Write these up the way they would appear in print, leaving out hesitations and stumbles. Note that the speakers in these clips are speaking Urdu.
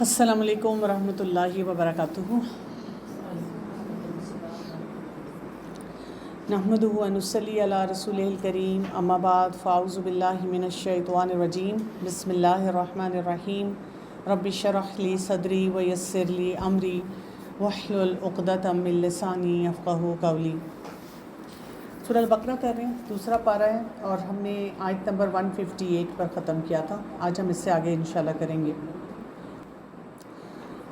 السلام علیکم ورحمۃ اللہ وبرکاتہ۔ نحمدہ و نصلی علی رسولہ الکریم، اما بعد فاعوذ باللہ من الشیطان الرجیم، بسم اللہ الرحمن الرحیم۔ رب اشرح لی صدری ویسر لی امری واحلل عقدۃ من لسانی یفقہوا قولی۔ سورہ البقرہ کر رہے ہیں، دوسرا پارہ ہے اور ہم نے آیت نمبر 158 پر ختم کیا تھا۔ آج ہم اس سے آگے انشاءاللہ کریں گے۔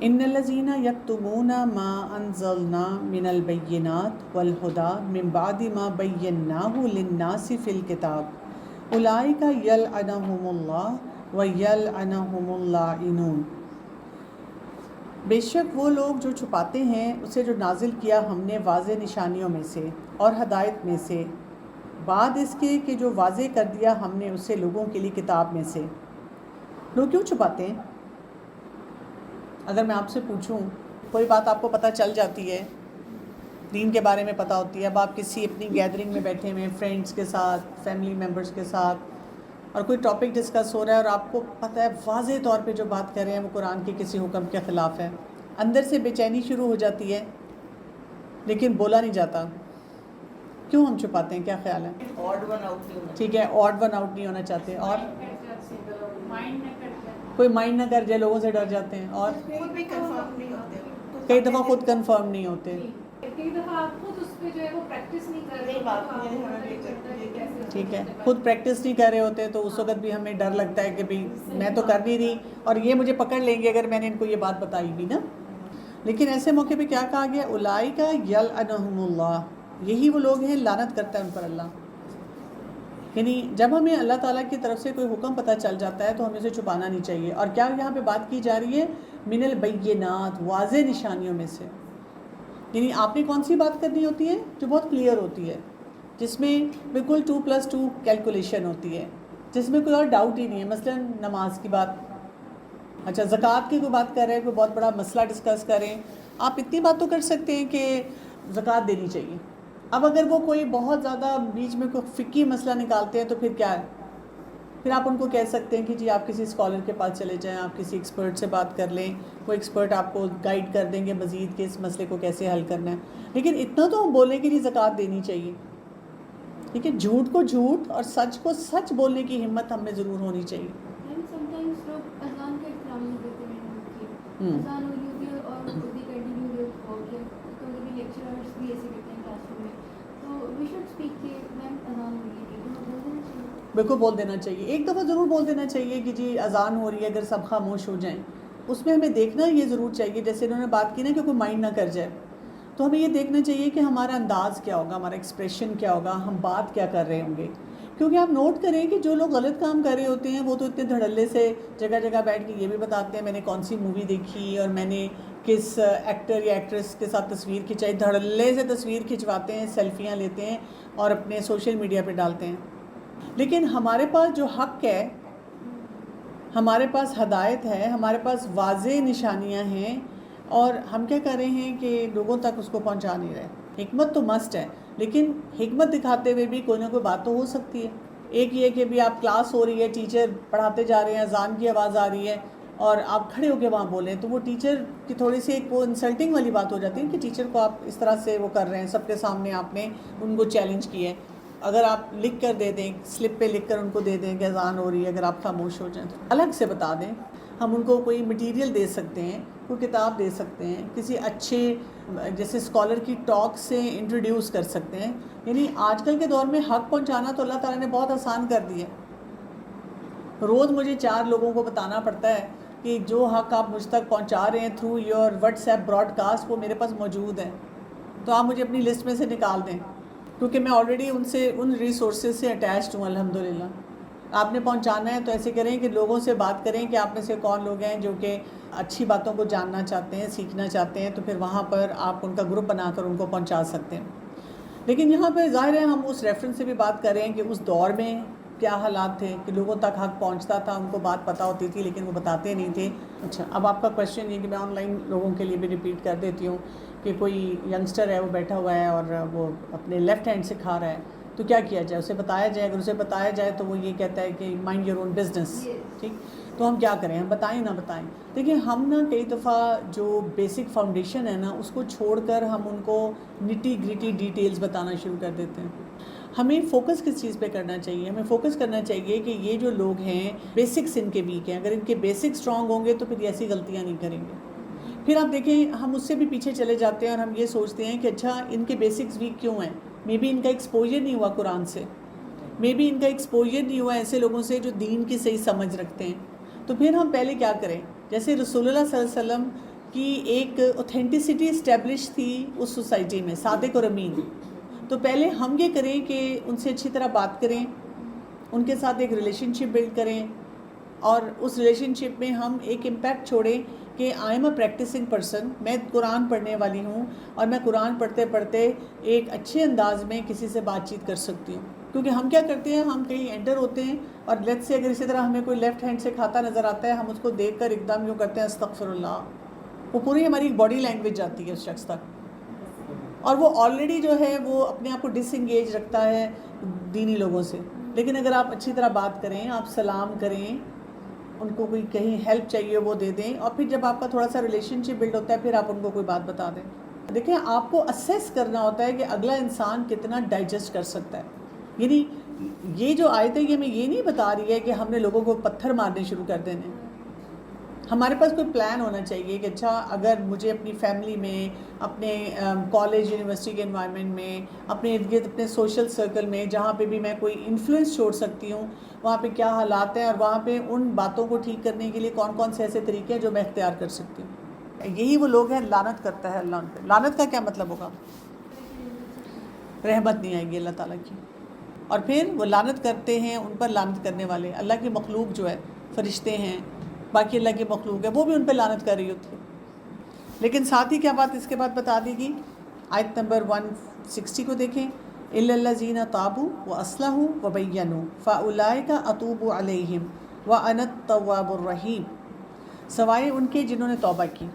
ان الذین یکتمون ما انزلنا من البینات والہدی من بعد ما بیناہ للناس فی الکتاب اولئک یلعنہم اللہ ویلعنہم اللاعنون۔ بے شک وہ لوگ جو چھپاتے ہیں اسے جو نازل کیا ہم نے واضح نشانیوں میں سے اور ہدایت میں سے، بعد اس کے کہ جو واضح کر دیا ہم نے اسے لوگوں کے لیے کتاب میں سے۔ لوگ کیوں چھپاتے ہیں؟ اگر میں آپ سے پوچھوں، کوئی بات آپ کو پتہ چل جاتی ہے، دین کے بارے میں پتہ ہوتی ہے، اب آپ کسی اپنی گیدرنگ میں بیٹھے ہوئے ہیں فرینڈس کے ساتھ، فیملی ممبرس کے ساتھ، اور کوئی ٹاپک ڈسکس ہو رہا ہے اور آپ کو پتہ ہے واضح طور پہ جو بات کر رہے ہیں وہ قرآن کے کسی حکم کے خلاف ہے، اندر سے بے چینی شروع ہو جاتی ہے لیکن بولا نہیں جاتا۔ کیوں ہم چھپاتے ہیں؟ کیا خیال ہے؟ ٹھیک ہے، آڈ ون آؤٹ نہیں ہونا چاہتے، اور کوئی مائنڈ نہ کر جائے، لوگوں سے ڈر جاتے ہیں، اور کئی دفعہ خود کنفرم نہیں ہوتے۔ ٹھیک ہے، خود پریکٹس نہیں کر رہے ہوتے تو اس وقت بھی ہمیں ڈر لگتا ہے کہ بھئی میں تو کر نہیں رہی اور یہ مجھے پکڑ لیں گے اگر میں نے ان کو یہ بات بتائی بھی نا۔ لیکن ایسے موقع پہ کیا کہا گیا؟ اولئک یلعنہم اللہ، یہی وہ لوگ ہیں لعنت کرتا ہے ان پر اللہ۔ یعنی جب ہمیں اللہ تعالیٰ کی طرف سے کوئی حکم پتہ چل جاتا ہے تو ہمیں اسے چھپانا نہیں چاہیے۔ اور کیا یہاں پہ بات کی جا رہی ہے؟ من البینات، واضح نشانیوں میں سے۔ یعنی آپ نے کون سی بات کرنی ہوتی ہے؟ جو بہت کلیئر ہوتی ہے، جس میں بالکل 2+2 کیلکولیشن ہوتی ہے، جس میں کوئی اور ڈاؤٹ ہی نہیں ہے۔ مثلا نماز کی بات، اچھا زکوٰۃ کی کوئی بات کر رہے ہیں، کوئی بہت بڑا مسئلہ ڈسکس کریں، آپ اتنی بات تو کر سکتے ہیں کہ زکوٰۃ دینی چاہیے۔ اب اگر وہ کوئی بہت زیادہ بیچ میں کوئی فقہی مسئلہ نکالتے ہیں تو پھر کیا ہے؟ پھر آپ ان کو کہہ سکتے ہیں کہ جی آپ کسی اسکالر کے پاس چلے جائیں، آپ کسی ایکسپرٹ سے بات کر لیں، وہ ایکسپرٹ آپ کو گائیڈ کر دیں گے مزید کہ اس مسئلے کو کیسے حل کرنا ہے۔ لیکن اتنا تو ہم بولیں کہ جی زکوٰۃ دینی چاہیے۔ لیکن جھوٹ کو جھوٹ اور سچ کو سچ بولنے کی ہمت ہم میں ضرور ہونی چاہیے۔ بالکل بول دینا چاہیے، ایک دفعہ ضرور بول دینا چاہیے کہ جی اذان ہو رہی ہے، اگر سب خاموش ہو جائیں۔ اس میں ہمیں دیکھنا یہ ضرور چاہیے، جیسے انہوں نے بات کی نا کہ کوئی مائنڈ نہ کر جائے، تو ہمیں یہ دیکھنا چاہیے کہ ہمارا انداز کیا ہوگا، ہمارا ایکسپریشن کیا ہوگا، ہم بات کیا کر رہے ہوں گے۔ کیونکہ آپ نوٹ کریں کہ جو لوگ غلط کام کر رہے ہوتے ہیں وہ تو اتنے دھڑلے سے جگہ جگہ بیٹھ کے یہ بھی بتاتے ہیں میں نے کون سی مووی دیکھی اور میں نے کس ایکٹر یا ایکٹریس کے ساتھ تصویر کھنچائی، دھڑلے سے تصویر کھنچواتے ہیں، سیلفیاں لیتے ہیں اور اپنے سوشل میڈیا پہ ڈالتے ہیں۔ لیکن ہمارے پاس جو حق ہے، ہمارے پاس ہدایت ہے، ہمارے پاس واضح نشانیاں ہیں، اور ہم کیا کر رہے ہیں کہ لوگوں تک اس کو پہنچا نہیں رہے۔ حکمت تو مسٹ ہے، لیکن حکمت دکھاتے ہوئے بھی کوئی نہ کوئی بات تو ہو سکتی ہے۔ ایک یہ کہ بھی آپ کلاس ہو رہی ہے، ٹیچر پڑھاتے جا رہے ہیں، اذان کی آواز آ رہی ہے اور آپ کھڑے ہو کے وہاں بولیں تو وہ ٹیچر کی تھوڑی سی ایک وہ انسلٹنگ والی بات ہو جاتی ہے کہ ٹیچر کو آپ اس طرح سے وہ کر رہے ہیں، سب کے سامنے آپ نے ان کو چیلنج کیا ہے۔ اگر آپ لکھ کر دے دیں، سلپ پہ لکھ کر ان کو دے دیں کہ اذان ہو رہی ہے، اگر آپ خاموش ہو جائیں تو الگ سے بتا دیں۔ ہم ان کو کوئی مٹیریل دے سکتے ہیں، کوئی کتاب دے سکتے ہیں، کسی اچھے جیسے اسکالر کی ٹاک سے انٹروڈیوس کر سکتے ہیں۔ یعنی آج کل کے دور میں حق پہنچانا تو اللہ تعالیٰ نے بہت آسان کر دیا ہے۔ روز مجھے 4 لوگوں کو بتانا پڑتا ہے کہ جو حق آپ مجھ تک پہنچا رہے ہیں through your WhatsApp broadcast وہ میرے پاس موجود ہے، تو آپ مجھے اپنی لسٹ میں سے نکال دیں، کیونکہ میں آلریڈی ان ریسورسز سے اٹیچڈ ہوں الحمدللہ۔ آپ نے پہنچانا ہے تو ایسے کریں کہ لوگوں سے بات کریں کہ آپ میں سے کون لوگ ہیں جو کہ اچھی باتوں کو جاننا چاہتے ہیں، سیکھنا چاہتے ہیں، تو پھر وہاں پر آپ ان کا گروپ بنا کر ان کو پہنچا سکتے ہیں۔ لیکن یہاں پہ ظاہر ہے ہم اس ریفرنس سے بھی بات کر رہے ہیں کہ اس دور میں کیا حالات تھے کہ لوگوں تک حق پہنچتا تھا، ان کو بات پتہ ہوتی تھی لیکن وہ بتاتے نہیں تھے۔ اچھا، اب آپ کا کویشچن یہ کہ میں آن لائن لوگوں کے لیے بھی ریپیٹ کر دیتی ہوں کہ کوئی ینگسٹر ہے، وہ بیٹھا ہوا ہے اور وہ اپنے لیفٹ ہینڈ سے کھا رہا ہے، تو کیا کیا جائے؟ اسے بتایا جائے؟ اگر اسے بتایا جائے تو وہ یہ کہتا ہے کہ مائنڈ یور اون بزنس، ٹھیک۔ تو ہم کیا کریں؟ ہم بتائیں نہ بتائیں؟ دیکھیں ہم نا کئی دفعہ جو بیسک فاؤنڈیشن ہے نا اس کو چھوڑ کر ہم ان کو نٹی گریٹی ڈیٹیلز بتانا شروع کر دیتے ہیں. ہمیں فوکس کس چیز پہ کرنا چاہیے؟ ہمیں فوکس کرنا چاہیے کہ یہ جو لوگ ہیں بیسکس ان کے ویک ہیں، اگر ان کے بیسک اسٹرانگ ہوں گے تو پھر ایسی غلطیاں نہیں کریں گے. پھر آپ دیکھیں ہم اس سے بھی پیچھے چلے جاتے ہیں اور ہم یہ سوچتے ہیں کہ اچھا ان کے بیسکس ویک کیوں ہیں؟ مے بی ان کا ایکسپوجر نہیں ہوا قرآن سے، مے بی ان کا ایکسپوجر نہیں ہوا ایسے لوگوں سے جو دین کی صحیح سمجھ رکھتے ہیں. تو پھر ہم پہلے کیا کریں؟ جیسے رسول اللہ صلی اللہ علیہ وسلم کی ایک اوتھینٹسٹی اسٹیبلش تھی اس سوسائٹی میں، صادق اور امین. تو پہلے ہم یہ کریں کہ ان سے اچھی طرح بات کریں، ان کے ساتھ ایک ریلیشن شپ بلڈ کریں، اور اس ریلیشن شپ میں ہم ایک امپیکٹ چھوڑیں کہ I am a practising person, میں قرآن پڑھنے والی ہوں اور میں قرآن پڑھتے پڑھتے ایک اچھے انداز میں کسی سے بات چیت کر سکتی ہوں. کیونکہ ہم کیا کرتے ہیں، ہم کہیں انٹر ہوتے ہیں اور لیٹ سے اگر اسی طرح ہمیں کوئی لیفٹ ہینڈ سے کھاتا نظر آتا ہے، ہم اس کو دیکھ کر ایک دم یوں کرتے ہیں استغفر اللہ. وہ پوری ہماری باڈی لینگویج جاتی ہے اس شخص تک، اور وہ آلریڈی جو ہے وہ اپنے آپ کو ڈس انگیج رکھتا ہے دینی لوگوں سے. لیکن اگر آپ اچھی طرح بات کریں، آپ سلام کریں، ان کو کوئی کہیں ہیلپ چاہیے وہ دے دیں، اور پھر جب آپ کا تھوڑا سا ریلیشن شپ بلڈ ہوتا ہے پھر آپ ان کو کوئی بات بتا دیں. دیکھیں آپ کو اسیس کرنا ہوتا ہے کہ اگلا انسان کتنا ڈائجسٹ کر سکتا ہے. یعنی یہ جو آیت ہے یہ ہمیں یہ نہیں بتا رہی ہے کہ ہم نے لوگوں کو پتھر مارنے شروع کر دینے. ہمارے پاس کوئی پلان ہونا چاہیے کہ اچھا اگر مجھے اپنی فیملی میں، اپنے کالج یونیورسٹی کے انوائرمنٹ میں، اپنے ارد گرد اپنے سوشل سرکل میں جہاں پہ بھی میں کوئی انفلوئنس چھوڑ سکتی ہوں، وہاں پہ کیا حالات ہیں، اور وہاں پہ ان باتوں کو ٹھیک کرنے کے لیے کون کون سے ایسے طریقے ہیں جو میں اختیار کر سکتی ہوں. یہی وہ لوگ ہیں لعنت کرتا ہے اللہ ان پہ. لعنت کا کیا مطلب ہوگا؟ رحمت نہیں آئے گی اللہ تعالیٰ کی. اور پھر وہ لعنت کرتے ہیں ان پر لعنت کرنے والے، اللہ کی مخلوق جو ہے، فرشتے ہیں، باقی اللہ کی مخلوق ہے، وہ بھی ان پہ لعنت کر رہی ہوتی ہے. لیکن ساتھ ہی کیا بات اس کے بعد بتا دی گئی؟ آیت نمبر 160 کو دیکھیں، اِلَّا الَّذِينَ تَابُوا وَأَصْلَحُوا وَبَيَّنُوا فَأُولَٰئِكَ أَتُوبُ عَلَيْهِمْ وَأَنَا التَّوَّابُ الرَّحِيمُ، سوائے ان کے جنہوں نے توبہ کی.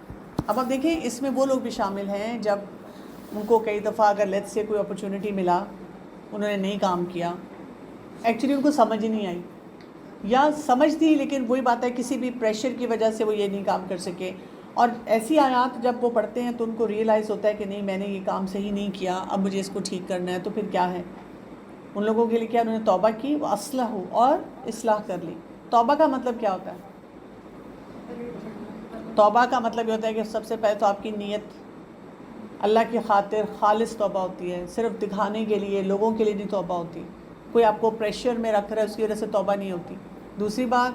اب آپ دیکھیں اس میں وہ لوگ بھی شامل ہیں جب ان کو کئی دفعہ اگر لیٹ سے کوئی اپرچونٹی ملا، انہوں نے نہیں کام کیا، ایکچولی ان کو سمجھ ہی نہیں آئی، یا سمجھ تھی لیکن وہی بات ہے کسی بھی پریشر کی وجہ سے وہ یہ نہیں کام کر سکے. اور ایسی آیات جب وہ پڑھتے ہیں تو ان کو ریئلائز ہوتا ہے کہ نہیں میں نے یہ کام صحیح نہیں کیا، اب مجھے اس کو ٹھیک کرنا ہے. تو پھر کیا ہے ان لوگوں کے لیے؟ کیا انہوں نے توبہ کی، وہ اصلح اور اصلاح کر لی. توبہ کا مطلب کیا ہوتا ہے؟ توبہ کا مطلب یہ ہوتا ہے کہ سب سے پہلے تو آپ کی نیت اللہ کی خاطر خالص توبہ ہوتی ہے، صرف دکھانے کے لیے، لوگوں کے لیے نہیں توبہ ہوتی. کوئی آپ کو پریشر میں رکھ رہا ہے اس کی وجہ سے توبہ نہیں ہوتی. دوسری بات،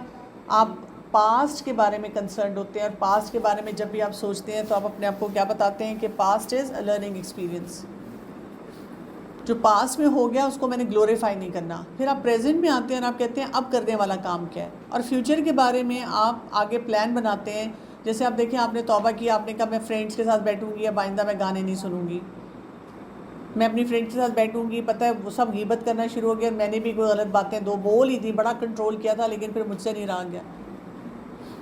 آپ پاسٹ کے بارے میں کنسرنڈ ہوتے ہیں، اور پاسٹ کے بارے میں جب بھی آپ سوچتے ہیں تو آپ اپنے آپ کو کیا بتاتے ہیں کہ past is a learning experience. جو پاسٹ میں ہو گیا اس کو میں نے گلوریفائی نہیں کرنا. پھر آپ پریزنٹ میں آتے ہیں اور آپ کہتے ہیں اب کرنے والا کام کیا ہے، اور فیوچر کے بارے میں آپ آگے پلان بناتے ہیں. جیسے آپ دیکھیں آپ نے توبہ کیا، آپ نے کہا میں فرینڈس کے ساتھ بیٹھوں گی، اب آئندہ میں گانے نہیں سنوں گی، میں اپنی فرینڈ کے ساتھ بیٹھوں گی. پتہ ہے وہ سب غیبت کرنا شروع ہو گیا، میں نے بھی کوئی غلط باتیں دو بول ہی تھی، بڑا کنٹرول کیا تھا لیکن پھر مجھ سے نہیں رہا گیا.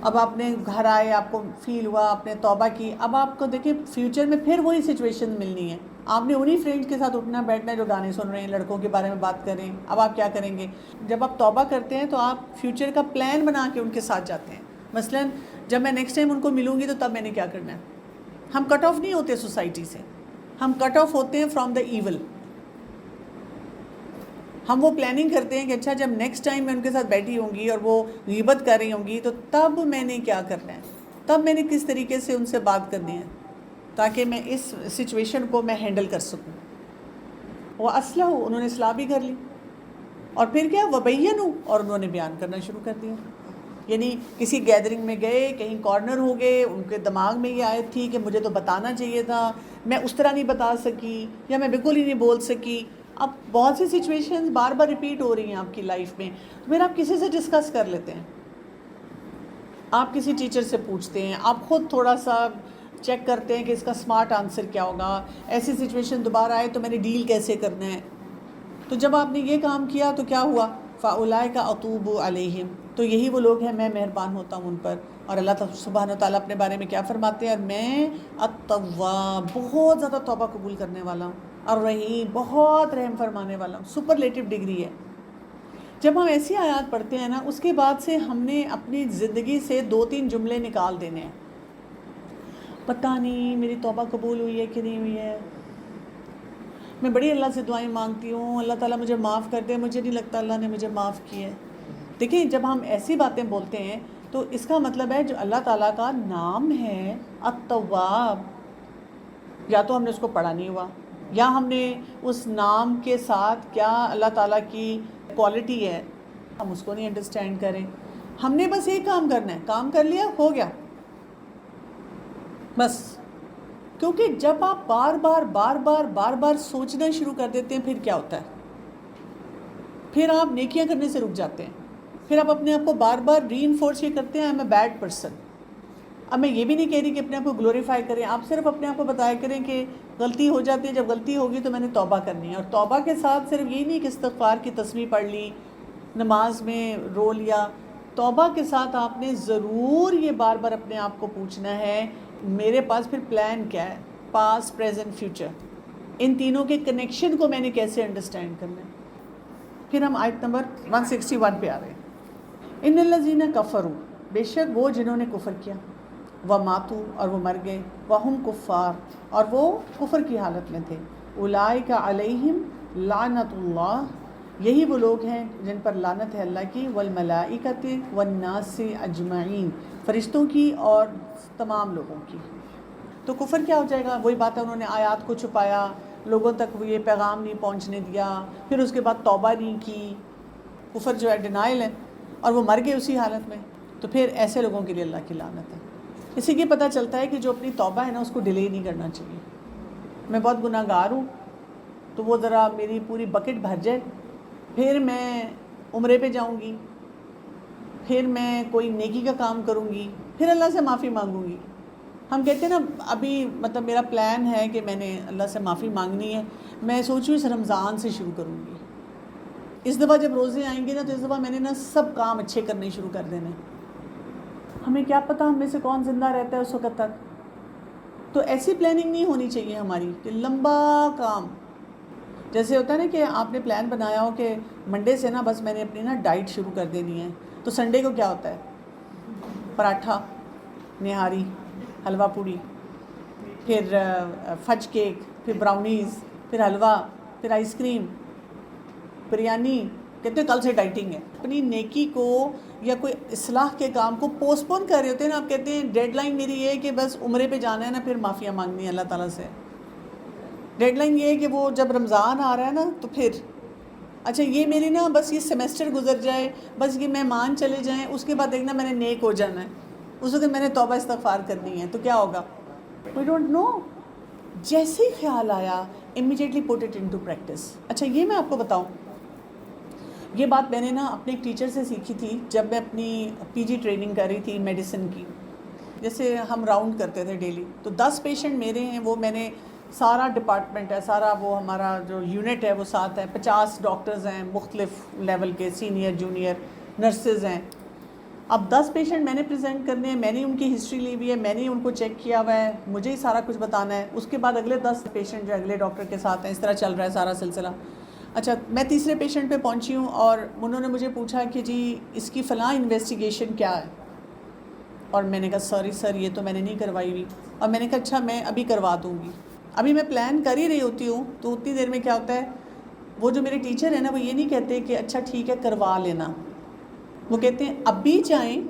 اب آپ نے گھر آئے، آپ کو فیل ہوا، آپ نے توبہ کی. اب آپ کو دیکھیں فیوچر میں پھر وہی سچویشن ملنی ہے، آپ نے انہی فرینڈس کے ساتھ اٹھنا بیٹھنا ہے جو گانے سن رہے ہیں، لڑکوں کے بارے میں بات کر رہے ہیں. اب آپ کیا کریں گے؟ جب آپ توبہ کرتے ہیں تو آپ فیوچر کا پلان بنا کے ان کے ساتھ جاتے ہیں. مثلا جب میں نیکسٹ ٹائم ان کو ملوں گی تو تب میں نے کیا کرنا ہے. ہم کٹ آف نہیں ہوتے سوسائٹی سے، ہم کٹ آف ہوتے ہیں فرام دا ایول. ہم وہ پلاننگ کرتے ہیں کہ اچھا جب نیکسٹ ٹائم میں ان کے ساتھ بیٹھی ہوں گی اور وہ غیبت کر رہی ہوں گی تو تب میں نے کیا کرنا ہے، تب میں نے کس طریقے سے ان سے بات کرنی ہے تاکہ میں اس سچویشن کو میں ہینڈل کر سکوں. وہ اصلح انہوں نے اصلاح بھی کر لی، اور پھر کیا وبینوا، اور انہوں نے بیان کرنا شروع کر دیا. یعنی کسی گیدرنگ میں گئے، کہیں کارنر ہو گئے، ان کے دماغ میں یہ آیت تھی کہ مجھے تو بتانا چاہیے تھا، میں اس طرح نہیں بتا سکی، یا میں بالکل ہی نہیں بول سکی. اب بہت سی سچویشنز بار بار ریپیٹ ہو رہی ہیں آپ کی لائف میں، تو پھر آپ کسی سے ڈسکس کر لیتے ہیں، آپ کسی ٹیچر سے پوچھتے ہیں، آپ خود تھوڑا سا چیک کرتے ہیں کہ اس کا سمارٹ آنسر کیا ہوگا، ایسی سچویشن دوبارہ آئے تو میں نے ڈیل کیسے کرنا ہے. تو جب آپ نے یہ کام کیا تو کیا ہوا؟ فَأُولَٰئِكَ أَتُوبُ عَلَيْهِمْ، تو یہی وہ لوگ ہیں میں مہربان ہوتا ہوں ان پر. اور اللہ سبحانہ وتعالیٰ اپنے بارے میں کیا فرماتے ہیں؟ اور میں التواب، بہت زیادہ توبہ قبول کرنے والا ہوں، الرحیم، بہت رحم فرمانے والا ہوں. سپرلیٹو ڈگری ہے. جب ہم ایسی آیات پڑھتے ہیں نا، اس کے بعد سے ہم نے اپنی زندگی سے 2-3 جملے نکال دینے ہیں. پتہ نہیں میری توبہ قبول ہوئی ہے کہ نہیں ہوئی ہے، میں بڑی اللہ سے دعائیں مانگتی ہوں، اللہ تعالیٰ مجھے معاف کر دے، مجھے نہیں لگتا اللہ نے مجھے معاف کیا ہے. دیکھیں جب ہم ایسی باتیں بولتے ہیں تو اس کا مطلب ہے جو اللہ تعالیٰ کا نام ہے التواب، یا تو ہم نے اس کو پڑھا نہیں ہوا، یا ہم نے اس نام کے ساتھ کیا اللہ تعالیٰ کی کوالٹی ہے ہم اس کو نہیں انڈرسٹینڈ کریں. ہم نے بس ایک کام کرنا ہے، کام کر لیا ہو گیا بس. کیونکہ جب آپ بار بار سوچنا شروع کر دیتے ہیں پھر کیا ہوتا ہے، پھر آپ نیکیاں کرنے سے رک جاتے ہیں، پھر آپ اپنے آپ کو بار بار ری انفورس یہ کرتے ہیں آئی ایم اے بیڈ پرسن. اب میں یہ بھی نہیں کہہ رہی کہ اپنے آپ کو گلوریفائی کریں، آپ صرف اپنے آپ کو بتایا کریں کہ غلطی ہو جاتی ہے، جب غلطی ہوگی تو میں نے توبہ کرنی ہے. اور توبہ کے ساتھ صرف یہ نہیں کہ استغفار کی تسبیح پڑھ لی، نماز میں رو لیا. توبہ کے ساتھ آپ نے ضرور یہ بار بار اپنے آپ کو پوچھنا ہے میرے پاس پھر پلان کیا ہے، پاسٹ پریزنٹ فیوچر، ان تینوں کے کنیکشن کو میں نے کیسے انڈرسٹینڈ کرنا ہے. پھر ہم آیت نمبر 161 پہ آ رہے ہیں. ان الذین کفروا، بے شک وہ جنہوں نے کفر کیا، وماتوا اور وہ مر گئے، وہم کفار اور وہ کفر کی حالت میں تھے، اولئک علیہم لعنت اللہ، یہی وہ لوگ ہیں جن پر لعنت ہے اللہ کی، والملائکۃ والناس اجمعین، فرشتوں کی اور تمام لوگوں کی. تو کفر کیا ہو جائے گا؟ وہی بات ہے، انہوں نے آیات کو چھپایا، لوگوں تک وہ یہ پیغام نہیں پہنچنے دیا، پھر اس کے بعد توبہ نہیں کی. کفر جو ہے ڈینائل ہے، اور وہ مر گئے اسی حالت میں. تو پھر ایسے لوگوں کے لیے اللہ کی لعنت ہے. اسی کے پتہ چلتا ہے کہ جو اپنی توبہ ہے نا اس کو ڈیلے نہیں کرنا چاہیے. میں بہت گناہ گار ہوں تو وہ ذرا میری پوری بکٹ بھر جائے، پھر میں عمرے پہ جاؤں گی، پھر میں کوئی نیکی کا کام کروں گی، پھر اللہ سے معافی مانگوں گی. ہم کہتے ہیں نا ابھی مطلب میرا پلان ہے کہ میں نے اللہ سے معافی مانگنی ہے، میں سوچوں اس رمضان سے شروع کروں گی. اس دفعہ جب روزے آئیں گے نا تو اس دفعہ میں نے نا سب کام اچھے کرنے شروع کر دینے. ہمیں کیا پتہ ہم میں سے کون زندہ رہتا ہے اس وقت تک. تو ایسی پلاننگ نہیں ہونی چاہیے ہماری کہ لمبا کام. جیسے ہوتا ہے نا کہ آپ نے پلان بنایا ہو کہ منڈے سے نا بس میں نے اپنی نا ڈائٹ شروع کر دینی ہے، تو سنڈے کو کیا ہوتا ہے؟ پراٹھا، نہاری، حلوہ پوڑی، پھر فج کیک، پھر براؤنیز، پھر حلوہ، پھر آئس کریم، بریانی. کہتے ہیں کل سے ڈائٹنگ ہے. اپنی نیکی کو یا کوئی اصلاح کے کام کو پوسٹ پون کر رہے ہوتے ہیں نا. آپ کہتے ہیں ڈیڈ لائن میری یہ ہے کہ بس عمرے پہ جانا ہے نا، پھر معافیاں مانگنی ہے اللہ تعالیٰ سے. ڈیڈ لائن یہ ہے کہ وہ جب رمضان آ رہا ہے نا تو پھر اچھا یہ میری نا بس یہ سیمیسٹر گزر جائے، بس یہ مہمان چلے جائیں، اس کے بعد دیکھنا میں نے نیک ہو جانا ہے، اس وقت میں نے توبہ استغفار کرنی ہے. تو کیا ہوگا؟ We don't know. جیسے ہی خیال آیا immediately put it into practice. اچھا یہ میں آپ کو بتاؤں، یہ بات میں نے نا اپنے ایک ٹیچر سے سیکھی تھی جب میں اپنی پی جی ٹریننگ کر رہی تھی میڈیسن کی. جیسے ہم راؤنڈ کرتے تھے ڈیلی، تو 10 پیشنٹ میرے ہیں، وہ میں نے سارا ڈپارٹمنٹ ہے، سارا وہ ہمارا جو یونٹ ہے وہ 7 ہے، 50 ڈاکٹرز ہیں مختلف لیول کے، سینئر جونیئر نرسز ہیں. اب 10 پیشنٹ میں نے پریزنٹ کرنے ہیں، میں نے ان کی ہسٹری لی ہوئی ہے، میں نے ان کو چیک کیا ہوا ہے، مجھے ہی سارا کچھ بتانا ہے. اس کے بعد اگلے 10 پیشنٹ جو اگلے ڈاکٹر کے ساتھ ہیں، اس طرح چل رہا ہے سارا سلسلہ. اچھا میں تیسرے پیشنٹ پہ پہنچی ہوں اور انہوں نے مجھے پوچھا کہ جی اس کی فلاں انویسٹیگیشن کیا ہے، اور میں نے کہا سوری سر یہ تو میں نے نہیں کروائی ہوئی. اور میں نے کہا اچھا میں ابھی کروا دوں گی. ابھی میں پلان کر ہی رہی ہوتی ہوں تو اتنی دیر میں کیا ہوتا ہے، وہ جو میرے ٹیچر ہیں نا وہ یہ نہیں کہتے کہ اچھا ٹھیک ہے کروا لینا، وہ کہتے ہیں ابھی جائیں،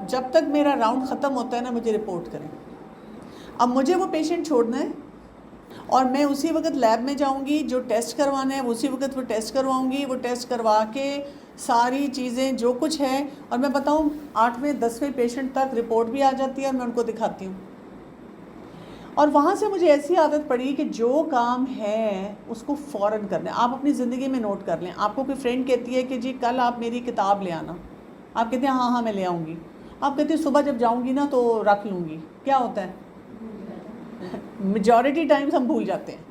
جب تک میرا راؤنڈ ختم ہوتا ہے نا مجھے رپورٹ کریں. اب مجھے وہ پیشنٹ چھوڑنا ہے اور میں اسی وقت لیب میں جاؤں گی، جو ٹیسٹ کروانا ہے اسی وقت وہ ٹیسٹ کرواؤں گی، وہ ٹیسٹ کروا کے ساری چیزیں جو کچھ ہے، اور میں بتاؤں 8ویں 10ویں پیشنٹ تک رپورٹ بھی آ جاتی ہے اور میں ان کو دکھاتی ہوں. اور وہاں سے مجھے ایسی عادت پڑی کہ جو کام ہے اس کو فوراً کرنا ہے. آپ اپنی زندگی میں نوٹ کر لیں. آپ کو کوئی فرینڈ کہتی ہے کہ جی کل آپ میری کتاب لے آنا، آپ کہتے ہیں ہاں ہاں میں لے آؤں گی. آپ کہتے ہیں صبح جب جاؤں گی نا تو رکھ لوں گی. کیا ہوتا ہے؟ میجورٹی ٹائمز ہم بھول جاتے ہیں.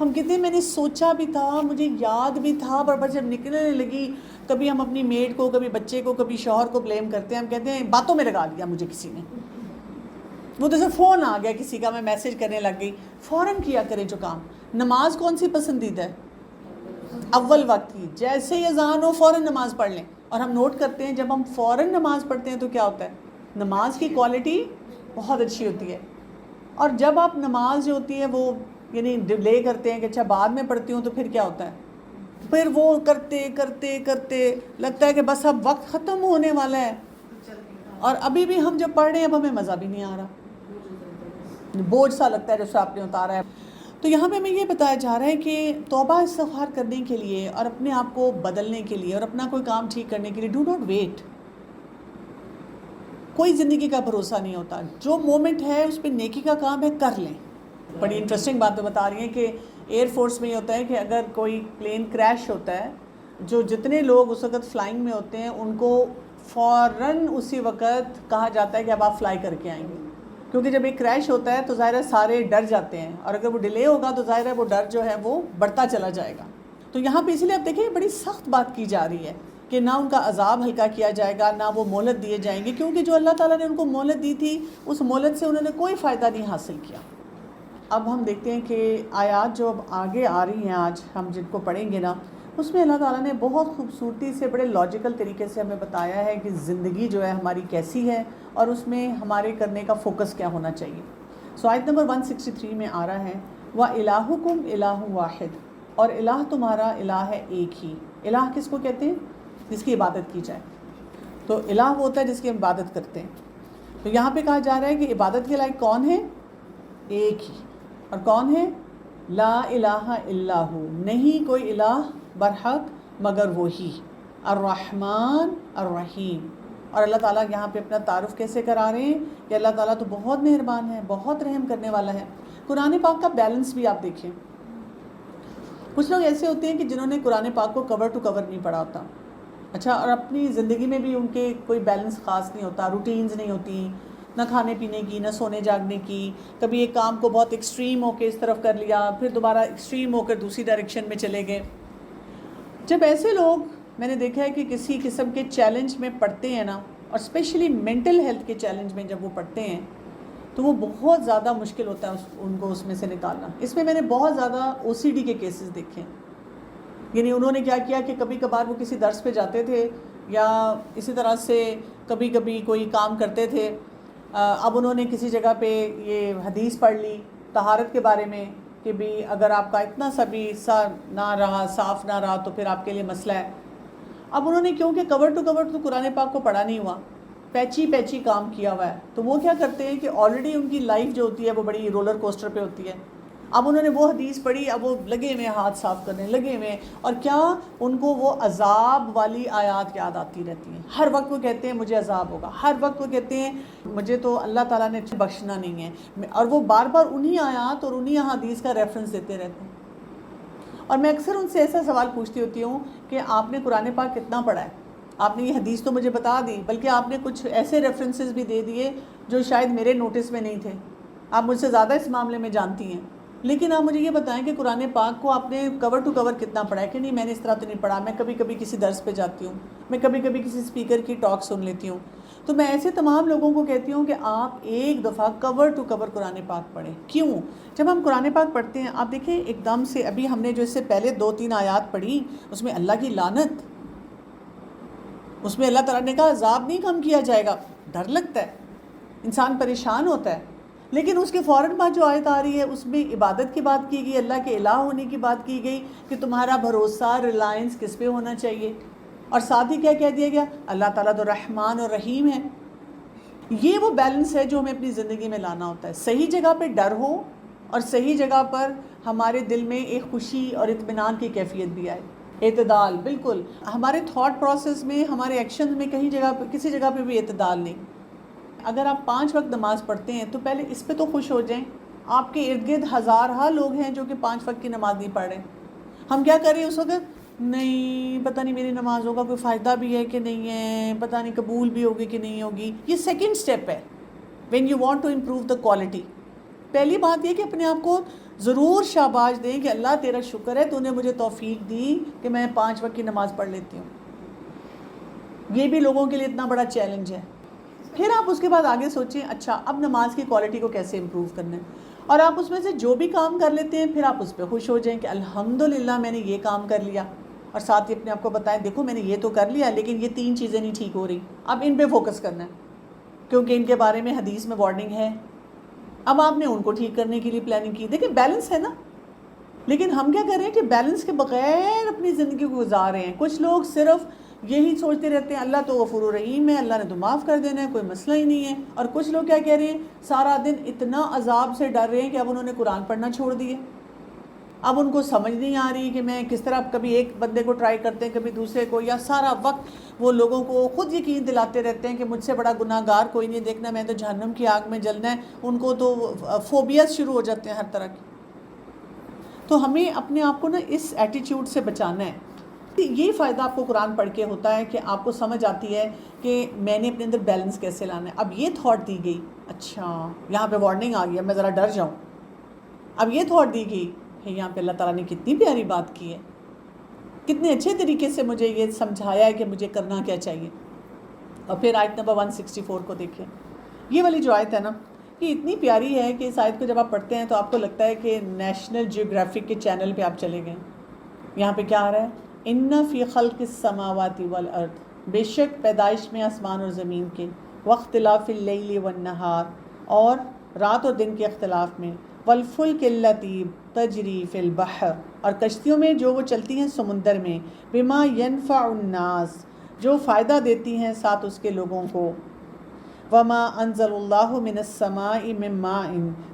ہم کہتے ہیں میں نے سوچا بھی تھا، مجھے یاد بھی تھا، پر جب نکلنے لگی کبھی ہم اپنی میڈ کو، کبھی بچے کو، کبھی شوہر کو بلیم کرتے ہیں. ہم کہتے ہیں باتوں میں لگا دیا مجھے کسی نے، وہ تو جیسے فون آ گیا کسی کا، میں میسج کرنے لگ گئی. فوراً کیا کریں جو کام. نماز کون سی پسندیدہ ہے؟ اول وقت کی، جیسے ہی اذان ہو فوراً نماز پڑھ لیں. اور ہم نوٹ کرتے ہیں جب ہم فوراً نماز پڑھتے ہیں تو کیا ہوتا ہے، نماز کی کوالٹی بہت اچھی ہوتی ہے. اور جب آپ نماز جو ہوتی ہے وہ یعنی ڈیلے کرتے ہیں کہ اچھا بعد میں پڑھتی ہوں، تو پھر کیا ہوتا ہے، پھر وہ کرتے کرتے کرتے لگتا ہے کہ بس اب وقت ختم ہونے والا ہے، اور ابھی بھی ہم جب پڑھ رہے ہیں اب ہمیں مزہ بھی نہیں آ رہا، بوجھ سا لگتا ہے جیسے آپ نے اتارا ہے. تو یہاں پہ ہمیں یہ بتایا جا رہا ہے کہ توبہ استغفار کرنے کے لیے اور اپنے آپ کو بدلنے کے لیے اور اپنا کوئی کام ٹھیک کرنے کے لیے ڈو ناٹ ویٹ. کوئی زندگی کا بھروسہ نہیں ہوتا، جو مومنٹ ہے اس پہ نیکی کا کام ہے کر لیں. بڑی انٹرسٹنگ باتیں بتا رہی ہیں کہ ایئر فورس میں یہ ہوتا ہے کہ اگر کوئی پلین کریش ہوتا ہے، جو جتنے لوگ اس وقت فلائنگ میں ہوتے ہیں ان کو فوراً اسی وقت کہا جاتا ہے کہ اب آپ فلائی کر کے آئیں گے، کیونکہ جب ایک کریش ہوتا ہے تو ظاہر ہے سارے ڈر جاتے ہیں، اور اگر وہ ڈیلے ہوگا تو ظاہر ہے وہ ڈر جو ہے وہ بڑھتا چلا جائے گا. تو یہاں پہ اس لیے آپ دیکھیں بڑی سخت بات کی جا رہی ہے کہ نہ ان کا عذاب ہلکا کیا جائے گا، نہ وہ مہلت دیے جائیں گے، کیونکہ جو اللہ تعالیٰ نے ان کو مہلت دی تھی اس مہلت سے انہوں نے کوئی فائدہ نہیں حاصل کیا. اب ہم دیکھتے ہیں کہ آیات جو اب آگے آ رہی ہیں آج ہم جن کو پڑھیں گے نا، اس میں اللہ تعالیٰ نے بہت خوبصورتی سے بڑے لاجیکل طریقے سے ہمیں بتایا ہے کہ زندگی جو ہے ہماری کیسی ہے اور اس میں ہمارے کرنے کا فوکس کیا ہونا چاہیے. سو آیت نمبر 163 میں آ رہا ہے وَإِلَٰهُكُمْ إِلَٰهٌ وَاحِدٌ، اور الہ تمہارا الہ ہے ایک ہی. الہ کس کو کہتے ہیں؟ جس کی عبادت کی جائے. تو الہ وہ ہوتا ہے جس کی ہم عبادت کرتے ہیں. تو یہاں پہ کہا جا رہا ہے کہ عبادت کے لائق کون ہے؟ ایک ہی. اور کون ہے؟ لا الہ الا ہو، نہیں کوئی الہ برحق مگر وہی، الرحمن الرحیم. اور اللہ تعالیٰ یہاں پہ اپنا تعارف کیسے کرا رہے ہیں کہ اللہ تعالیٰ تو بہت مہربان ہے، بہت رحم کرنے والا ہے. قرآن پاک کا بیلنس بھی آپ دیکھیں. کچھ لوگ ایسے ہوتے ہیں کہ جنہوں نے قرآن پاک کو کور ٹو کور نہیں پڑھا ہوتا، اچھا، اور اپنی زندگی میں بھی ان کے کوئی بیلنس خاص نہیں ہوتا، روٹینز نہیں ہوتی، نہ کھانے پینے کی، نہ سونے جاگنے کی. کبھی ایک کام کو بہت ایکسٹریم ہو کے اس طرف کر لیا، پھر دوبارہ ایکسٹریم ہو کر دوسری ڈائریکشن میں چلے گئے. جب ایسے لوگ میں نے دیکھا ہے کہ کسی قسم کے چیلنج میں پڑتے ہیں نا، اور اسپیشلی مینٹل ہیلتھ کے چیلنج میں جب وہ پڑتے ہیں تو وہ بہت زیادہ مشکل ہوتا ہے ان کو اس میں سے نکالنا. اس میں نے بہت زیادہ او سی ڈی کے کیسز دیکھے ہیں. یعنی انہوں نے کیا کیا کہ کبھی کبھار وہ کسی درس پہ جاتے تھے یا اسی طرح سے کبھی کبھی کوئی کام کرتے تھے. اب انہوں نے کسی جگہ پہ یہ حدیث پڑھ لی طہارت کے بارے میں کہ بھی اگر آپ کا اتنا سا بھی حصہ نہ رہا، صاف نہ رہا، تو پھر آپ کے لیے مسئلہ ہے. اب انہوں نے کیونکہ کور ٹو کور تو قرآن پاک کو پڑھا نہیں ہوا، پیچی کام کیا ہوا ہے، تو وہ کیا کرتے ہیں کہ آلریڈی ان کی لائف جو ہوتی ہے وہ بڑی رولر کوسٹر پہ ہوتی ہے. اب انہوں نے وہ حدیث پڑھی، اب وہ لگے ہوئے ہاتھ صاف کرنے لگے ہوئے، اور کیا ان کو وہ عذاب والی آیات یاد آتی رہتی ہیں. ہر وقت وہ کہتے ہیں مجھے عذاب ہوگا، ہر وقت وہ کہتے ہیں مجھے تو اللہ تعالیٰ نے بخشنا نہیں ہے، اور وہ بار بار انہی آیات اور انہی حدیث کا ریفرنس دیتے رہتے ہیں. اور میں اکثر ان سے ایسا سوال پوچھتی ہوتی ہوں کہ آپ نے قرآن پاک کتنا پڑھا ہے؟ آپ نے یہ حدیث تو مجھے بتا دی، بلکہ آپ نے کچھ ایسے ریفرنسز بھی دے دیے جو شاید میرے نوٹس میں نہیں تھے. آپ مجھ سے زیادہ اس معاملے میں جانتی ہیں، لیکن آپ مجھے یہ بتائیں کہ قرآن پاک کو آپ نے کور ٹو کور کتنا پڑھا ہے؟ کہ نہیں میں نے اس طرح تو نہیں پڑھا، میں کبھی کبھی کسی درس پہ جاتی ہوں، میں کبھی کبھی کسی اسپیکر کی ٹاک سن لیتی ہوں. تو میں ایسے تمام لوگوں کو کہتی ہوں کہ آپ ایک دفعہ کور ٹو کور قرآن پاک پڑھیں. کیوں؟ جب ہم قرآن پاک پڑھتے ہیں آپ دیکھیں ایک دم سے، ابھی ہم نے جو اس سے پہلے 2-3 آیات پڑھی اس میں اللہ کی لعنت، اس میں اللہ تعالیٰ نے کہا عذاب نہیں کم کیا جائے گا. ڈر لگتا ہے، انسان پریشان ہوتا ہے. لیکن اس کے فوراً بعد جو آیت آ رہی ہے اس میں عبادت کی بات کی گئی، اللہ کے الہ ہونے کی بات کی گئی کہ تمہارا بھروسہ ریلائنس کس پہ ہونا چاہیے. اور ساتھ ہی کیا کہہ دیا گیا؟ اللہ تعالیٰ تو رحمان اور رحیم ہے. یہ وہ بیلنس ہے جو ہمیں اپنی زندگی میں لانا ہوتا ہے. صحیح جگہ پہ ڈر ہو اور صحیح جگہ پر ہمارے دل میں ایک خوشی اور اطمینان کی کیفیت بھی آئے. اعتدال، بالکل ہمارے تھاٹ پروسیس میں، ہمارے ایکشن میں کہیں جگہ پہ کسی جگہ پہ بھی اعتدال نہیں. اگر آپ 5 وقت نماز پڑھتے ہیں تو پہلے اس پہ تو خوش ہو جائیں. آپ کے ارد گرد ہزارہ لوگ ہیں جو کہ 5 وقت کی نماز نہیں پڑھ رہے. ہم کیا کر رہے ہیں اس وقت؟ نہیں پتہ نہیں میری نمازوں کا کوئی فائدہ بھی ہے کہ نہیں ہے، پتہ نہیں قبول بھی ہوگی کہ نہیں ہوگی. یہ سیکنڈ سٹیپ ہے when you want to improve the quality. پہلی بات یہ کہ اپنے آپ کو ضرور شاباش دیں کہ اللہ تیرا شکر ہے تو نے مجھے توفیق دی کہ میں 5 وقت کی نماز پڑھ لیتی ہوں. یہ بھی لوگوں کے لیے اتنا بڑا چیلنج ہے. پھر آپ اس کے بعد آگے سوچیں اچھا اب نماز کی کوالٹی کو کیسے امپروو کرنا ہے، اور آپ اس میں سے جو بھی کام کر لیتے ہیں پھر آپ اس پہ خوش ہو جائیں کہ الحمدللہ میں نے یہ کام کر لیا. اور ساتھ ہی اپنے آپ کو بتائیں دیکھو میں نے یہ تو کر لیا لیکن یہ 3 چیزیں نہیں ٹھیک ہو رہی، اب ان پہ فوکس کرنا ہے کیونکہ ان کے بارے میں حدیث میں وارننگ ہے، اب آپ نے ان کو ٹھیک کرنے کے لیے پلاننگ کی. دیکھیں بیلنس ہے نا، لیکن ہم کیا کر رہے ہیں کہ بیلنس کے بغیر اپنی زندگی کو گزار رہے ہیں. کچھ لوگ صرف یہی سوچتے رہتے ہیں اللہ تو غفور الرحیم ہے، اللہ نے تو معاف کر دینا ہے، کوئی مسئلہ ہی نہیں ہے. اور کچھ لوگ کیا کہہ رہے ہیں، سارا دن اتنا عذاب سے ڈر رہے ہیں کہ اب انہوں نے قرآن پڑھنا چھوڑ دیے. اب ان کو سمجھ نہیں آ رہی کہ میں کس طرح، کبھی ایک بندے کو ٹرائی کرتے ہیں کبھی دوسرے کو، یا سارا وقت وہ لوگوں کو خود یقین دلاتے رہتے ہیں کہ مجھ سے بڑا گناہ گار کوئی نہیں، دیکھنا میں تو جہنم کی آگ میں جلنا ہے. ان کو تو فوبیاز شروع ہو جاتے ہیں ہر طرح کی. تو ہمیں اپنے آپ کو نا اس ایٹیٹیوڈ سے بچانا ہے. یہ فائدہ آپ کو قرآن پڑھ کے ہوتا ہے کہ آپ کو سمجھ آتی ہے کہ میں نے اپنے اندر بیلنس کیسے لانا ہے. اب یہ تھاٹ دی گئی، اچھا یہاں پہ وارننگ آ گیا، میں ذرا ڈر جاؤں. اب یہ تھاٹ دی گئی کہ یہاں پہ اللہ تعالیٰ نے کتنی پیاری بات کی ہے، کتنے اچھے طریقے سے مجھے یہ سمجھایا ہے کہ مجھے کرنا کیا چاہیے. اور پھر آیت نمبر 164 کو دیکھیں. یہ والی جو آیت ہے نا، یہ اتنی پیاری ہے کہ اس آیت کو جب آپ پڑھتے ہیں تو آپ کو لگتا ہے کہ نیشنل جیوگرافک کے چینل پہ آپ چلے گئے. یہاں پہ کیا آ رہا ہے، ان فی خلق السماوات والارض، بے شک پیدائش میں آسمان اور زمین کے، واختلاف اللیل والنہار، اور رات اور دن کے اختلاف میں، والفلک اللاتی تجری فی البحر، اور کشتیوں میں جو وہ چلتی ہیں سمندر میں، بما ینفع الناس، جو فائدہ دیتی ہیں ساتھ اس کے لوگوں کو، وما انزل اللہ من السماء من ماء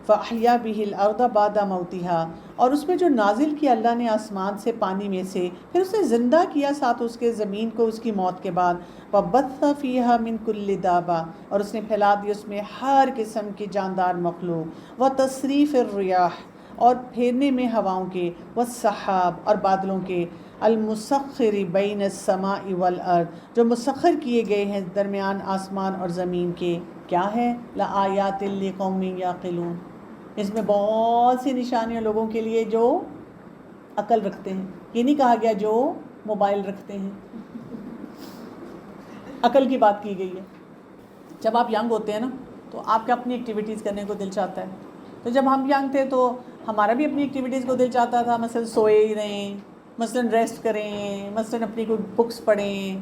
فاحیا به الارض بعد موتها، اور اس میں جو نازل کیا اللہ نے آسمان سے پانی میں سے، پھر اسے زندہ کیا ساتھ اس کے زمین کو اس کی موت کے بعد، وبث فیہا من کل دابہ، اور اس نے پھیلا دی اس میں ہر قسم کی جاندار مخلوق، وتصریف الریاح، اور پھیرنے میں ہواؤں کے، والسحاب، اور بادلوں کے، المسخر بین السماء والارض، جو مسخر کیے گئے ہیں درمیان آسمان اور زمین کے. کیا ہے، لآیات لقوم یعقلون، اس میں بہت سی نشانیاں لوگوں کے لیے جو عقل رکھتے ہیں. یہ نہیں کہا گیا جو موبائل رکھتے ہیں، عقل کی بات کی گئی ہے. جب آپ ینگ ہوتے ہیں نا تو آپ کے اپنی ایکٹیویٹیز کرنے کو دل چاہتا ہے. تو جب ہم ینگ تھے تو ہمارا بھی اپنی ایکٹیویٹیز کو دل چاہتا تھا، مثلا سوئے ہی رہیں، مثلا ریسٹ کریں، مثلا اپنی کوئی بکس پڑھیں.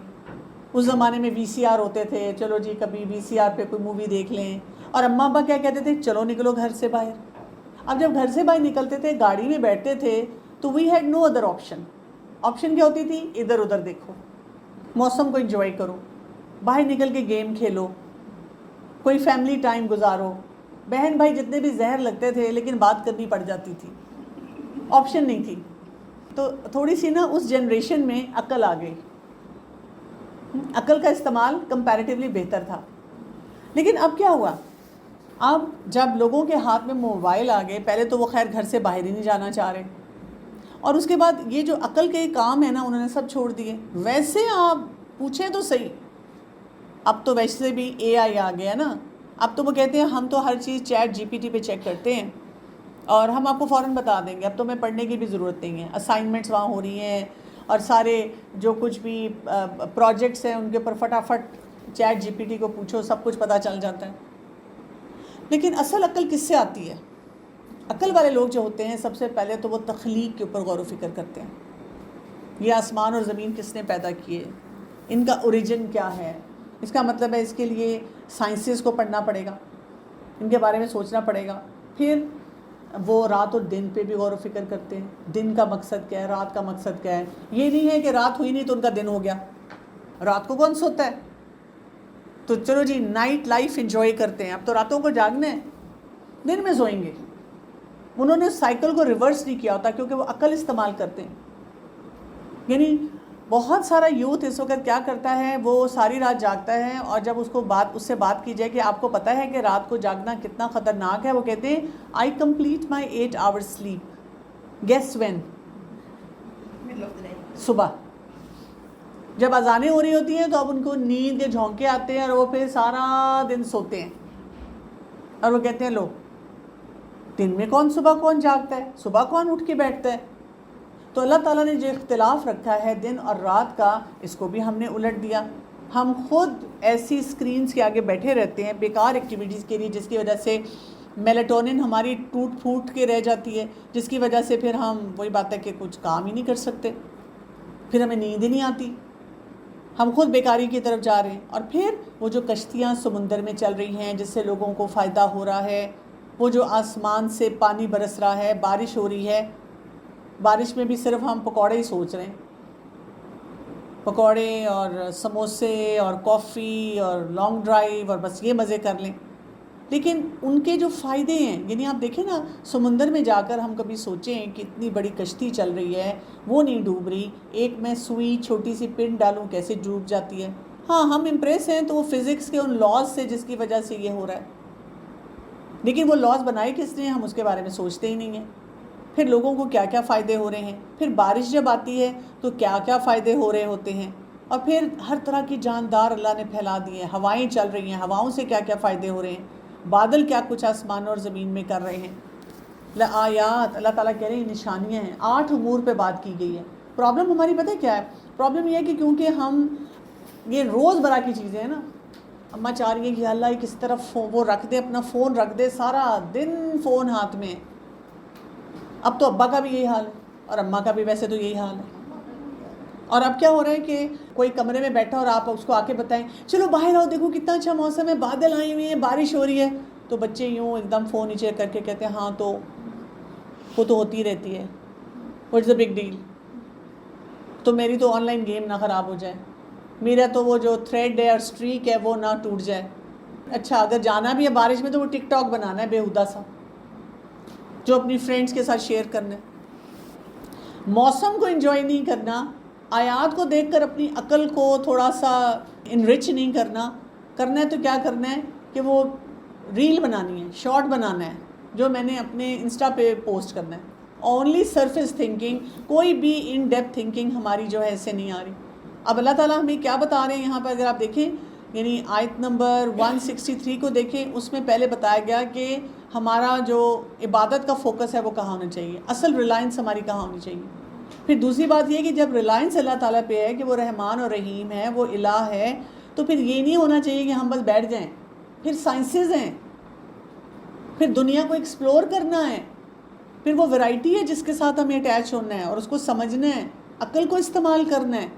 اس زمانے میں VCR ہوتے تھے، چلو جی کبھی VCR پہ کوئی مووی دیکھ لیں. اور اماں ابا کیا کہتے تھے، چلو نکلو گھر سے باہر. اب جب گھر سے باہر نکلتے تھے، گاڑی میں بیٹھتے تھے، تو we had no other option. Option کیا ہوتی تھی، ادھر ادھر دیکھو، موسم کو انجوائے کرو، باہر نکل کے گیم کھیلو، کوئی فیملی ٹائم گزارو. بہن بھائی جتنے بھی زہر لگتے تھے لیکن بات کرنی پڑ جاتی تھی، آپشن نہیں تھی. تو تھوڑی سی نا اس جنریشن میں عقل آ گئی، عقل کا استعمال کمپیریٹیولی بہتر تھا. لیکن اب کیا ہوا، اب جب لوگوں کے ہاتھ میں موبائل آ گئے، پہلے تو وہ خیر گھر سے باہر ہی نہیں جانا چاہ رہے، اور اس کے بعد یہ جو عقل کے کام ہے نا انہوں نے سب چھوڑ دیے. ویسے آپ پوچھیں تو صحیح، اب تو ویسے بھی AI آ گیا نا. اب تو وہ کہتے ہیں ہم تو ہر چیز چیٹ GPT پہ چیک کرتے ہیں اور ہم آپ کو فوراً بتا دیں گے، اب تو میں پڑھنے کی بھی ضرورت نہیں ہے. اسائنمنٹس وہاں ہو رہی ہیں، اور سارے جو کچھ بھی پروجیکٹس ہیں ان کے اوپر فٹافٹ چیٹ GPT کو پوچھو، سب کچھ پتہ چل جاتا ہے. لیکن اصل عقل کس سے آتی ہے؟ عقل والے لوگ جو ہوتے ہیں سب سے پہلے تو وہ تخلیق کے اوپر غور و فکر کرتے ہیں. یہ آسمان اور زمین کس نے پیدا کیے، ان کا اوریجن کیا ہے. اس کا مطلب ہے اس کے لیے سائنسز کو پڑھنا پڑے گا، ان کے بارے میں سوچنا پڑے گا. پھر وہ رات اور دن پہ بھی غور و فکر کرتے ہیں، دن کا مقصد کیا ہے، رات کا مقصد کیا ہے. یہ نہیں ہے کہ رات ہوئی نہیں تو ان کا دن ہو گیا. رات کو کون سوتا ہے؟ تو چلو جی نائٹ لائف انجوائے کرتے ہیں، اب تو راتوں کو جاگنا ہے، دن میں سوئیں گے. انہوں نے سائیکل کو ریورس نہیں کیا ہوتا کیونکہ وہ عقل استعمال کرتے ہیں. یعنی بہت سارا یوتھ اس وقت کیا کرتا ہے، وہ ساری رات جاگتا ہے، اور جب اس سے بات کی جائے کہ آپ کو پتہ ہے کہ رات کو جاگنا کتنا خطرناک ہے، وہ کہتے ہیں I complete my 8 hours sleep. Guess when؟ صبح جب اذانیں ہو رہی ہوتی ہیں تو اب ان کو نیند کے جھونکے آتے ہیں اور وہ پھر سارا دن سوتے ہیں، اور وہ کہتے ہیں لو دن میں کون صبح کون جاگتا ہے، صبح کون اٹھ کے بیٹھتا ہے. تو اللہ تعالیٰ نے جو اختلاف رکھا ہے دن اور رات کا، اس کو بھی ہم نے الٹ دیا. ہم خود ایسی اسکرینز کے آگے بیٹھے رہتے ہیں بیکار ایکٹیویٹیز کے لیے، جس کی وجہ سے میلاٹونن ہماری ٹوٹ پھوٹ کے رہ جاتی ہے، جس کی وجہ سے پھر ہم وہی بات ہے کہ کچھ کام ہی نہیں کر سکتے. پھر ہمیں نیند ہی نہیں آتی، ہم خود بیکاری کی طرف جا رہے ہیں. اور پھر وہ جو کشتیاں سمندر میں چل رہی ہیں جس سے لوگوں کو فائدہ ہو رہا ہے، وہ جو آسمان سے پانی برس رہا ہے، بارش ہو رہی ہے، بارش میں بھی صرف ہم پکوڑے ہی سوچ رہے ہیں، پکوڑے اور سموسے اور کافی اور لانگ ڈرائیو اور بس یہ مزے کر لیں. لیکن ان کے جو فائدے ہیں، یعنی آپ دیکھیں نا، سمندر میں جا کر ہم کبھی سوچیں کہ اتنی بڑی کشتی چل رہی ہے، وہ نہیں ڈوب رہی، ایک میں سوئی چھوٹی سی پن ڈالوں کیسے ڈوب جاتی ہے. ہاں ہم امپریس ہیں تو وہ فزکس کے ان لاز سے جس کی وجہ سے یہ ہو رہا ہے، لیکن وہ لاز بنائے کس نے، ہم اس کے بارے میں سوچتے ہی نہیں ہیں. پھر لوگوں کو کیا کیا فائدے ہو رہے ہیں، پھر بارش جب آتی ہے تو کیا کیا فائدے ہو رہے ہوتے ہیں، اور پھر ہر طرح کی جاندار اللہ نے پھیلا دی ہیں، ہوائیں چل رہی ہیں، ہواؤں سے کیا کیا فائدے ہو رہے ہیں، بادل کیا کچھ آسمان اور زمین میں کر رہے ہیں. لآیات، اللہ تعالیٰ کہہ رہے ہیں نشانیاں ہیں. 8 امور پہ بات کی گئی ہے. پرابلم ہماری پتہ کیا ہے؟ پرابلم یہ ہے کہ کیونکہ ہم یہ روز برا کی چیزیں ہیں نا، اماں چاہ رہی ہیں کہ اللہ ایک اس طرف وہ رکھ دے، اپنا فون رکھ دے، سارا دن فون ہاتھ میں. اب تو ابا کا بھی یہی حال ہے اور اماں کا بھی ویسے تو یہی حال ہے. اور اب کیا ہو رہا ہے کہ کوئی کمرے میں بیٹھا اور آپ اس کو آ کے بتائیں چلو باہر آؤ دیکھو کتنا اچھا موسم ہے، بادل آئے ہوئے ہیں، بارش ہو رہی ہے، تو بچے یوں ایک دم فون نیچے کر کے کہتے ہیں ہاں تو وہ تو ہوتی رہتی ہے، واٹس دا بگ ڈیل، تو میری تو آن لائن گیم نہ خراب ہو جائے، میرا تو وہ جو تھریڈ ہے اور اسٹریک ہے وہ نہ ٹوٹ جائے. اچھا اگر جانا بھی ہے بارش میں تو وہ ٹک ٹاک بنانا ہے بےہودہ سا جو اپنی فرینڈس کے ساتھ شیئر کرنا ہے. موسم کو انجوائے نہیں کرنا، آیات کو دیکھ کر اپنی عقل کو تھوڑا سا انرچ نہیں کرنا ہے تو کیا کرنا ہے کہ وہ ریل بنانی ہے، شارٹ بنانا ہے جو میں نے اپنے انسٹا پہ پوسٹ کرنا ہے. اونلی سرفیس تھنکنگ، کوئی بھی ان ڈیپتھ تھنکنگ ہماری جو ہے ایسے نہیں آ رہی. اب اللہ تعالیٰ ہمیں کیا بتا رہے ہیں یہاں پر، اگر آپ دیکھیں یعنی آیت نمبر 163 کو دیکھیں، اس میں پہلے بتایا گیا کہ ہمارا جو عبادت کا فوکس ہے وہ کہاں ہونا چاہیے، اصل ریلائنس ہماری کہاں ہونی چاہیے. پھر دوسری بات یہ کہ جب ریلائنس اللہ تعالیٰ پہ ہے کہ وہ رحمان اور رحیم ہے، وہ الہ ہے، تو پھر یہ نہیں ہونا چاہیے کہ ہم بس بیٹھ جائیں. پھر سائنسز ہیں، پھر دنیا کو ایکسپلور کرنا ہے، پھر وہ ورائٹی ہے جس کے ساتھ ہمیں اٹیچ ہونا ہے اور اس کو سمجھنا ہے، عقل کو استعمال کرنا ہے.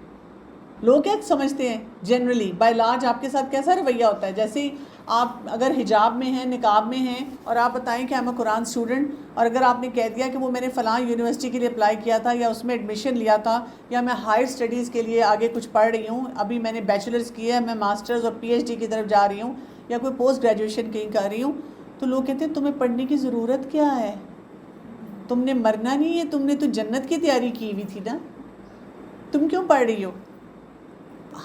لوگ کیا سمجھتے ہیں جنرلی بائی لارج آپ کے ساتھ کیسا رویہ ہوتا ہے؟ جیسے ہی آپ اگر حجاب میں ہیں، نقاب میں ہیں، اور آپ بتائیں کہ I'm a قرآن اسٹوڈنٹ، اور اگر آپ نے کہہ دیا کہ وہ میں نے فلاں یونیورسٹی کے لیے اپلائی کیا تھا یا اس میں ایڈمیشن لیا تھا، یا میں ہائر اسٹڈیز کے لیے آگے کچھ پڑھ رہی ہوں، ابھی میں نے بیچلرز کی ہے، میں ماسٹرز اور پی ایچ ڈی کی طرف جا رہی ہوں، یا کوئی پوسٹ گریجویشن کہیں کر رہی ہوں، تو لوگ کہتے ہیں تمہیں پڑھنے کی ضرورت کیا ہے، تم نے مرنا نہیں ہے، تم نے تو جنت کی تیاری کی ہوئی تھی نا، تم کیوں پڑھ رہی ہو؟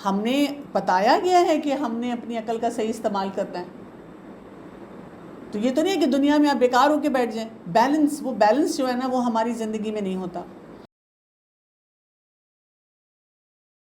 ہم نے بتایا گیا ہے کہ ہم نے اپنی عقل کا صحیح استعمال کرنا ہے. تو یہ تو نہیں ہے کہ دنیا میں آپ بیکار ہو کے بیٹھ جائیں. بیلنس، وہ بیلنس جو ہے نا وہ ہماری زندگی میں نہیں ہوتا.